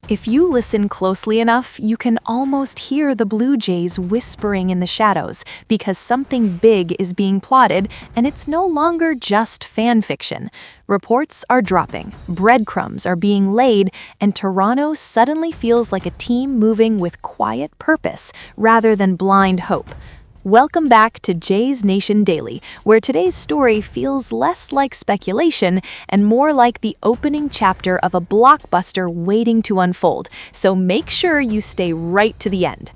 If you listen closely enough, you can almost hear the Blue Jays whispering in the shadows because something big is being plotted and it's no longer just fan fiction. Reports are dropping, breadcrumbs are being laid, and Toronto suddenly feels like a team moving with quiet purpose rather than blind hope. Welcome back to Jays Nation Daily, where today's story feels less like speculation and more like the opening chapter of a blockbuster waiting to unfold, so make sure you stay right to the end.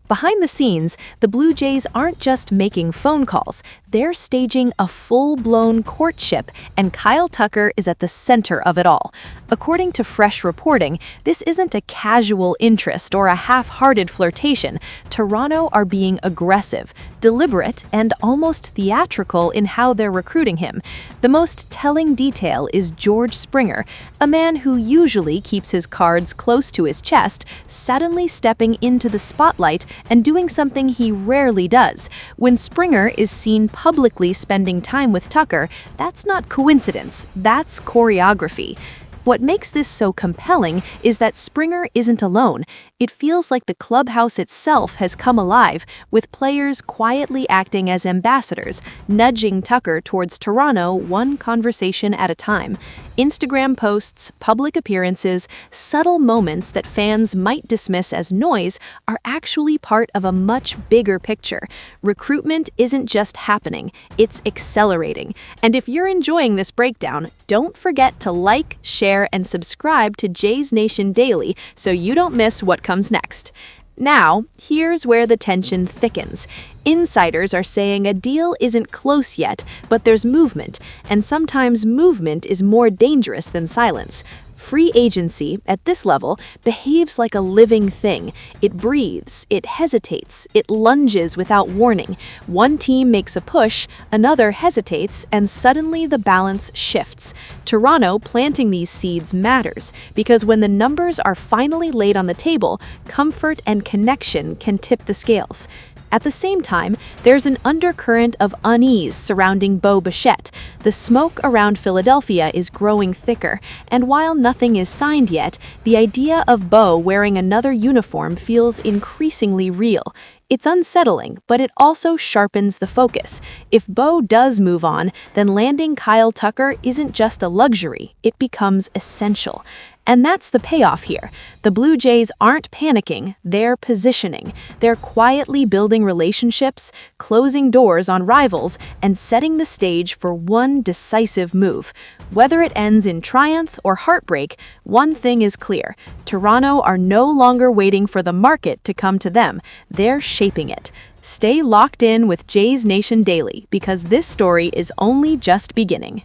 Behind the scenes, the Blue Jays aren't just making phone calls, they're staging a full-blown courtship, and Kyle Tucker is at the center of it all. According to fresh reporting, this isn't a casual interest or a half-hearted flirtation. Toronto are being aggressive, deliberate, and almost theatrical in how they're recruiting him. The most telling detail is George Springer, a man who usually keeps his cards close to his chest, suddenly stepping into the spotlight and doing something he rarely does. When Springer is seen publicly spending time with Tucker, that's not coincidence, that's choreography. What makes this so compelling is that Springer isn't alone. It feels like the clubhouse itself has come alive, with players quietly acting as ambassadors, nudging Tucker towards Toronto one conversation at a time. Instagram posts, public appearances, subtle moments that fans might dismiss as noise are actually part of a much bigger picture. Recruitment isn't just happening, it's accelerating. And if you're enjoying this breakdown, don't forget to like, share, and subscribe to Jays Nation Daily so you don't miss what comes next. Now, here's where the tension thickens. Insiders are saying a deal isn't close yet, but there's movement, and sometimes movement is more dangerous than silence. Free agency, at this level, behaves like a living thing. It breathes, it hesitates, it lunges without warning. One team makes a push, another hesitates, and suddenly the balance shifts. Toronto planting these seeds matters, because when the numbers are finally laid on the table, comfort and connection can tip the scales. At the same time, there's an undercurrent of unease surrounding Bichette. The smoke around Philadelphia is growing thicker, and while nothing is signed yet, the idea of Bo wearing another uniform feels increasingly real. It's unsettling, but it also sharpens the focus. If Bo does move on, then landing Kyle Tucker isn't just a luxury, it becomes essential. And that's the payoff here. The Blue Jays aren't panicking, they're positioning. They're quietly building relationships, closing doors on rivals, and setting the stage for one decisive move. Whether it ends in triumph or heartbreak, one thing is clear. Toronto are no longer waiting for the market to come to them, they're shaping it. Stay locked in with Jays Nation Daily because this story is only just beginning.